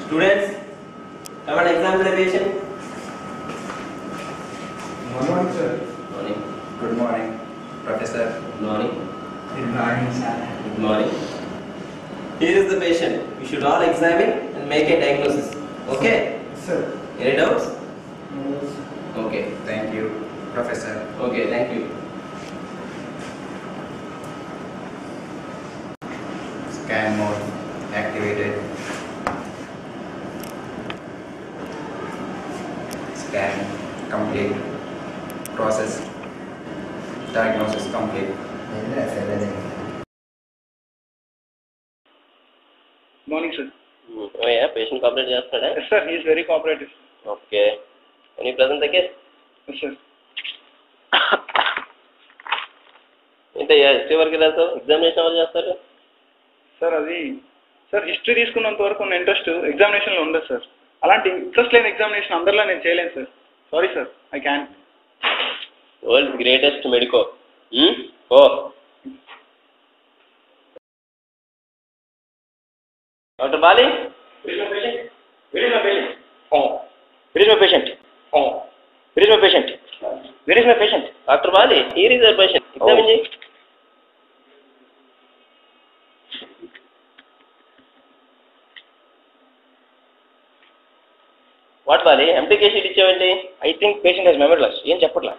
Students, come and examine the patient. Good morning, sir. Morning. Good morning, Professor. Good morning. Good morning, sir. Good morning. Here is the patient. You should all examine and make a diagnosis. Okay? Sir. Any doubts? No, sir. Okay. Thank you, Professor. Okay, thank you. Scan mode activated. Scan complete. Process. Diagnosis complete. Morning, sir. Oh yeah, patient cooperate చేస్తాడా? Yes, sir. He is very cooperative. Okay. Can you present the case? Yes, sir. ఏంటయ్యా history వరకు రాసావు, examination ఎవరు చేస్తారు? Sir అది sir history తీసుకున్నంత వరకు ఉన్న interest ఎగ్జామినేషన్లో ఉండదు సార్. అలాంటి ఇంట్రెస్ట్ లేని ఎగ్జామినేషన్ అందరిలో నేను చేయలేను sir. Sorry sir, I can. World greatest medico. Oh doctor Bali, Where is my patient? Where is my patient? Oh. Where is my patient? Oh. Where is my patient? Where is my patient? Doctor Bali, here is your patient. Examine చేయి. What Bali, ఎంటీ కేసీట్ ఇచ్చావండి? I think patient has memory loss. ఏం చెప్పట్లా.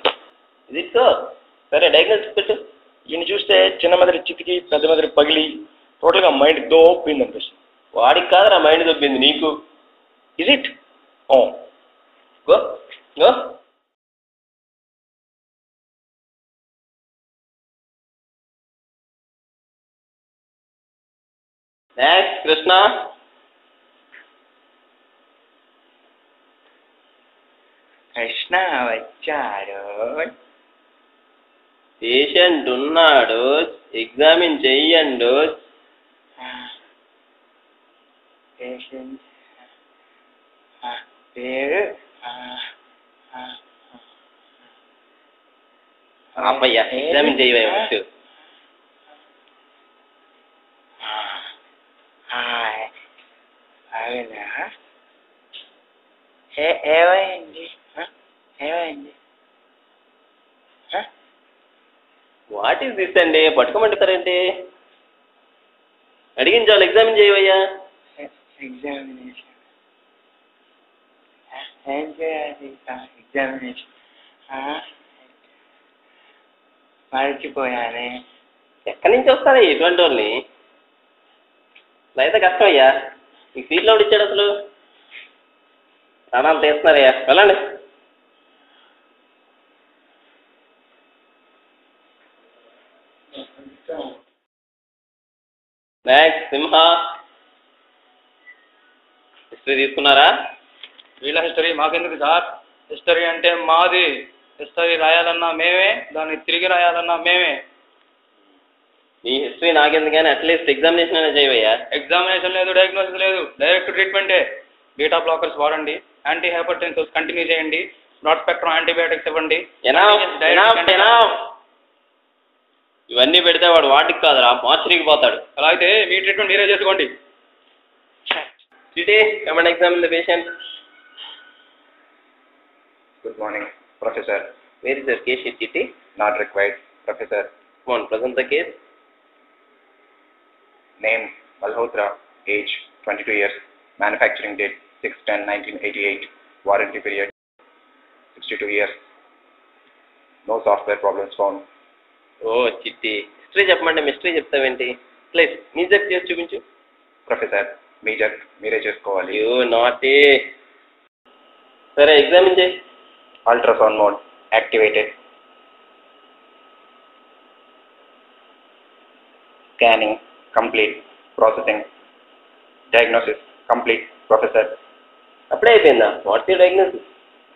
ఇది it so. సరే diagnosis పెట్టు. ఈయన చూస్తే చిన్న మెదడు చితికి పెద్ద మెదడు పగిలి టోటల్గా మైండ్ దోపింది అనిపిస్తుంది. వాడికి కాదురా మైండ్ దొబ్బింది, నీకు. Is it? Oh. Go go. Next Krishna. Krishna వచ్చాడు. పేషెంట్ ఉన్నాడు, ఎగ్జామిన్ చెయ్యండు. పేషెంట్ పేరు అబ్బయ్యా, ఎగ్జామిన్ చెయ్యవయ్యా ఫస్ట్. అవునా, ఏమైంది ఏమైంది? వాట్ ఈస్ దిస్ అండి, పట్టుకోమంటారేంటి? అడిగించాలి, ఎగ్జామిన్ చేయవయ్యా. ఎగ్జామినేషన్ ఏం చేయాలి? ఎగ్జామినేషన్ మర్చిపోయానే. ఎక్కడి నుంచి వస్తారా ఇటువంటి వాళ్ళని? ఇలా అయితే కష్టం అయ్యా. ఈ సీట్లో ఎవడు ఇచ్చాడు అసలు? ప్రాణాలు తీస్తున్నారయ్యా, వెళ్ళండి. నెక్స్ట్ సింహ. హిస్టరీ తీసుకున్నారా? వీళ్ళ హిస్టరీ మాకెందుకు సార్? హిస్టరీ అంటే మాది. హిస్టరీ రాయాలన్నా మేమే, దాన్ని తిరిగి రాయాలన్నా మేమే. నీ హిస్టరీ నాకెందుకు, కానీ అట్లీస్ట్ ఎగ్జామినేషన్ అయినా చేయవయ్యా. ఎగ్జామినేషన్ లేదు, డయాగ్నోసిస్ లేదు, డైరెక్ట్ ట్రీట్మెంటే. బీటా బ్లాకర్స్ వాడండి, యాంటీ హైపర్టెన్సివ్స్ కంటిన్యూ చేయండి, బ్రాడ్ స్పెక్ట్రమ్ యాంటీబయాటిక్స్ ఇవ్వండి. ఇవన్నీ పెడితే వాడు వాటికి కాదురా, మార్చరీకి పోతాడు. అలా అయితే మీ ట్రీట్మెంట్ మీరే చేసుకోండి. Today, come and examine the patient. Good morning, Professor. Where is your case sheet, Chitti? Not required, Professor. Come on, present the case. Name Malhotra. Age 22 years. Manufacturing date 6/10/1988. Warranty period 62 years. No software problems found. Oh, Chitti. History చెప్పమంటే mystery చెప్తావేంటి? Please me check చేసి చూపించు. Professor, మీరే చేసుకోవాలి. You not. సరే examine చేయి. Ultrasound mode activated. Scanning complete. Processing. Diagnosis complete, Professor. అప్పుడే అయిపోయిందా? What's your diagnosis?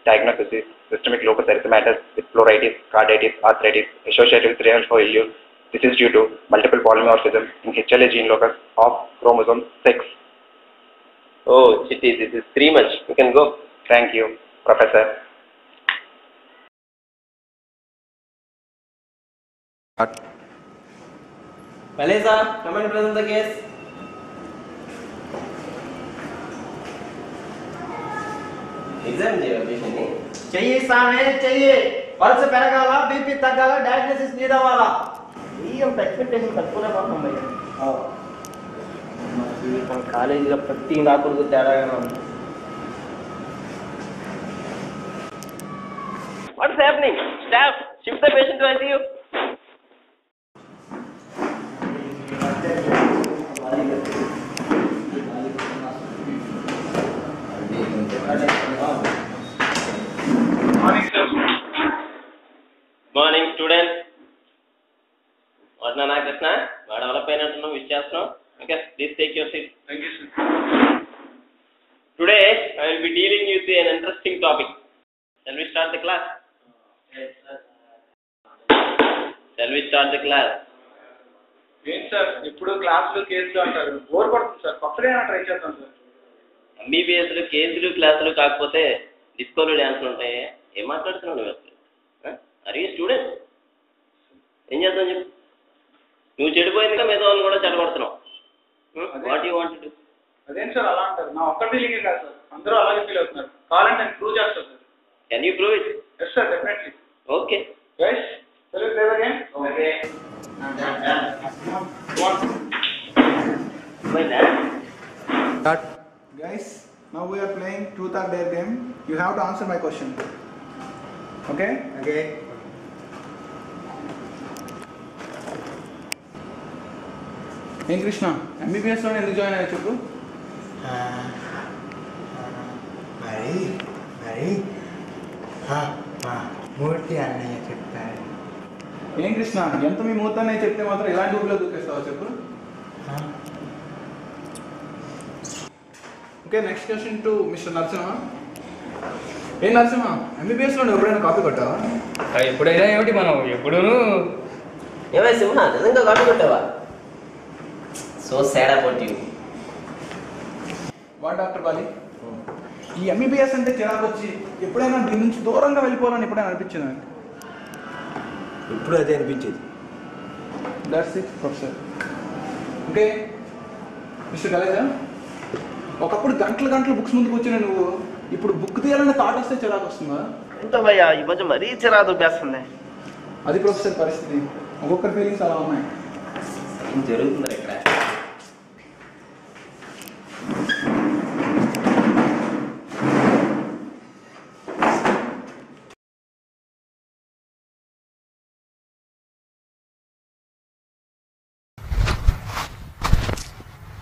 Diagnosis is systemic lupus erythematosus with pleuritis, carditis, arthritis associated with renal failure. This is due to multiple polymorphism in HLA gene locus of chromosome 6. Oh, Chitti, this is 3 much. You can go. Thank you, Professor. Palesa, come and present the case. Exam చేయాలి. చెయ్యి సామే చెయ్యి. Pulse పెరగాల, BP తగ్గాల, diagnosis need అవ్వాలా. అంత expectation తక్కువనే పడుతుంది భయ్యా. మన కాలేజీలో ప్రతి నాకు తేడాగానే ఉంది. What is happening? Staff, shift the patient to ICU. Morning, students. What Nana Krishna? What all pain and no wish no? Okay, please take your seat. Thank you, sir. Today I will be dealing with an interesting topic. Shall we start the class? Yes, sir. Shall we start the class? ఏంటి sir ఇప్పుడు క్లాసులు కేసులు అంటారు, bore పడుతుంది sir. కొత్తగా try చేద్దాం sir. ఎంబీబీఎస్లు కేసులు క్లాసులు కాకపోతే డిస్కోలు డ్యాన్స్లు ఉంటాయి. ఏం మాట్లాడుతున్నావు నువ్వు అసలు? అరే స్టూడెంట్ ఏం చేద్దాం చెప్పు. నువ్వు చెడిపోయిందిగా మీద వాళ్ళని కూడా చెడగొడుతున్నావు. What you want to? అదేం సార్ అలా అంటారు? నా ఒక్క ఫీలింగ్ కాదు సార్, అందరూ అలాగే ఫీల్ అవుతున్నారు. కావాలంటే నేను ప్రూవ్ చేస్తాను sir. Can you prove it? Yes sir, definitely. Okay guys, shall we play the game? Okay Guys, now we are playing truth or dare game. You have to answer my question. Okay? Okay. ఏం కృష్ణ, ఎంబీబీఎస్లో ఎందుకు join అయ్యా చెప్పు. మరి మా మూర్తి అన్నయ్య చెప్పారు. ఏం కృష్ణ, ఎంత మీ మూతాన్ని చెప్తే మాత్రం ఇలాంటి ఊళ్ళో దూకేస్తావా చెప్పు. Okay, next question to mister Narasimha. ఏ నరసింహ, ఎంబీబీఎస్లో నువ్వు ఎప్పుడైనా కాపీ కొట్టావా? ఎప్పుడైనా ఏమిటి మనం ఎప్పుడూ ఏమై సింహ నిజంగా కాపీ కొట్టావా? So sad about you. What doctor Bali, ఈ ఎంబీబీఎస్ అంటే చిరాకు వచ్చి ఎప్పుడైనా దీని నుంచి దూరంగా వెళ్ళిపోవాలని ఎప్పుడైనా అనిపించింది? ఇప్పుడు అదే అనిపించేది. That's it professor. Okay mister Khaleja, ఒకప్పుడు గంటలు బుక్స్ ముందుకు వచ్చిన నువ్వు ఇప్పుడు బుక్ తీయాలని థాట్ వస్తే చిరాకు వస్తుందా? ఎంత భయ్యా ఈ మధ్య మరీ చిరా దుబ్బేస్తుంది. అది ప్రొఫెసర్ పరిస్థితి. ఒక్కొక్కరి ఫీలింగ్స్ అలా ఉన్నాయి. ఏం జరుగుతుంది ఇక్కడ?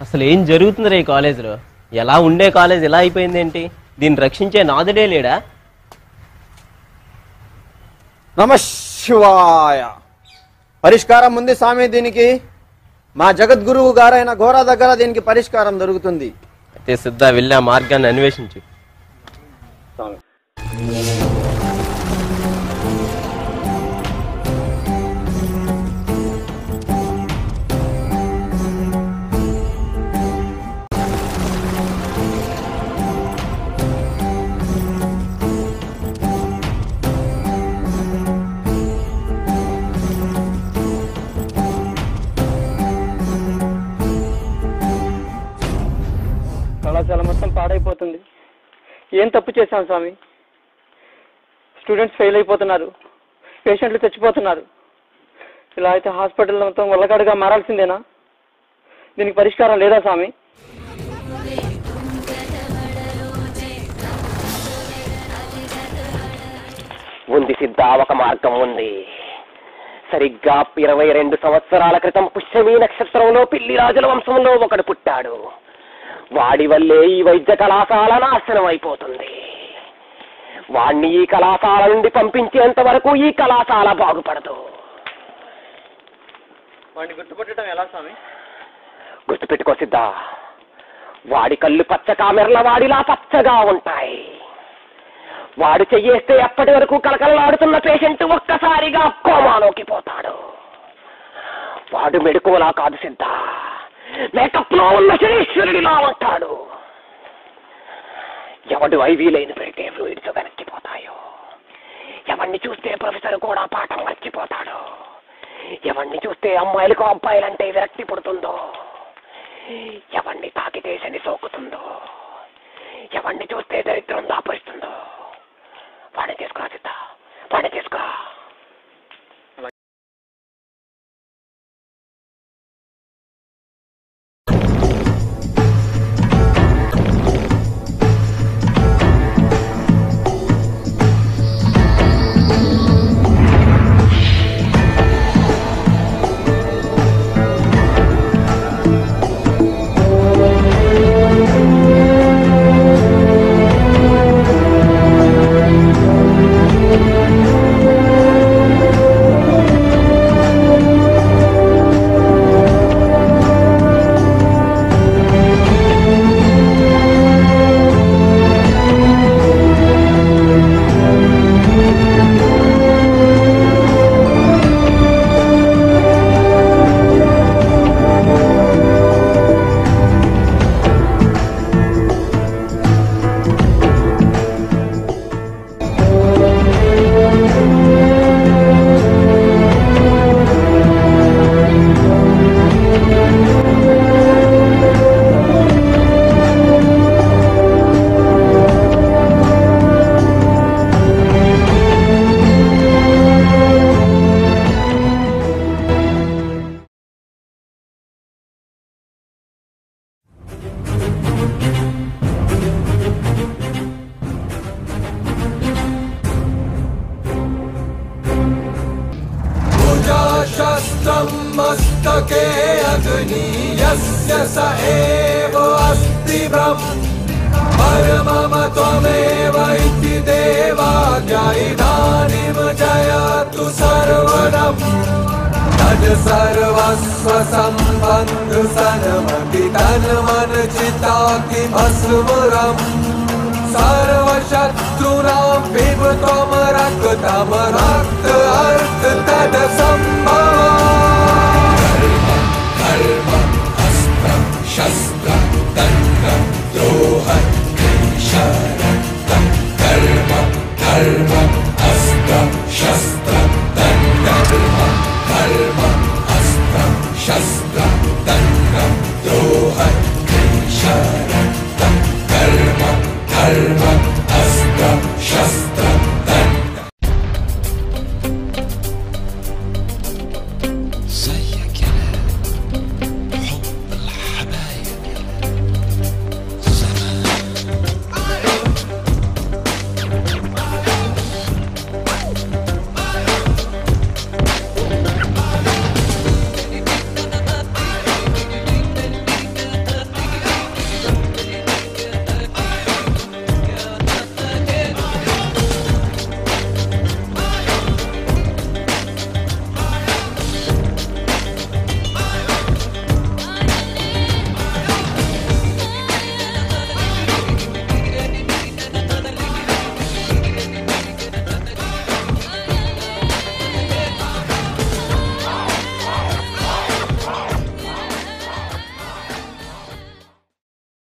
అసలు ఏం జరుగుతుంది ఈ కాలేజీలో? ఎలా ఉండే కాలేజ్ ఎలా అయిపోయింది ఏంటి? దీన్ని రక్షించే నాదుడే లేడా? నమశివాయ. పరిష్కారం ఉంది స్వామి దీనికి. మా జగద్గురువు గారైన ఘోర దగ్గర దీనికి పరిష్కారం దొరుకుతుంది. అయితే సిద్ధ వెళ్ళి ఆ మార్గాన్ని అన్వేషించు. కళాశాల మొత్తం పాడైపోతుంది. ఏం తప్పు చేశాం స్వామి? స్టూడెంట్స్ ఫెయిల్ అయిపోతున్నారు, పేషెంట్లు చచ్చిపోతున్నారు. ఇలా అయితే హాస్పిటల్ మొత్తం వల్లకాడుగా మారాల్సిందేనా? దీనికి పరిష్కారం లేదా స్వామి? ఉంది సిద్ధ, ఒక మార్గం ఉంది. సరిగ్గా 22 సంవత్సరాల క్రితం పుష్యమీ నక్షత్రంలో పిల్లి రాజుల వంశంలో ఒకడు పుట్టాడు. వాడి వల్లే ఈ వైద్య కళాశాల నాశనం అయిపోతుంది. వాణ్ణి ఈ కళాశాల నుండి పంపించేంత వరకు ఈ కళాశాల బాగుపడదు. వాడిని గుర్తుపట్టడం ఎలా స్వామి? గుర్తుపెట్టుకో సిద్ధ, వాడి కళ్ళు పచ్చ కామెర్ల వాడిలా పచ్చగా ఉంటాయి. వాడు చెయ్యేస్తే అప్పటి వరకు కలకలలాడుతున్న పేషెంట్ ఒక్కసారిగా కోమాలోకి పోతాడు. వాడు మెడుకోలా కాదు సిద్ధ, మేకప్ లో ఉన్న శనీశ్వరుడిలా ఉంటాడు. ఎవడు ఐవీ లైన్ పెడితే ఫ్లూయిడ్స్ వెనక్కిపోతాయో, ఎవరిని చూస్తే ప్రొఫెసర్ కూడా పాఠం మర్చిపోతాడు, ఎవరిని చూస్తే అమ్మాయిలకు అబ్బాయిలంటే విరక్తి పుడుతుందో, ఎవరిని తాకితే శని సోకుతుందో, ఎవరిని చూస్తే దరిద్రం దాపరిస్తుందో వాడిని తీసుకురా సీత, వాడిని తీసుకురా. मस्तके अग्नियस्य स एव अस्ति ब्रह्म परमम त्वमेव इति देवाज्ञा इदानीं जयतु सर्वदम् तद् सर्वस्व सम्बन्ध सन्मति तन्मन चित्ताग्नि भस्मरम् सर्वशत्रूणां विभुत्वं रक्तं रक्त अर्थ तद् सम्भवम्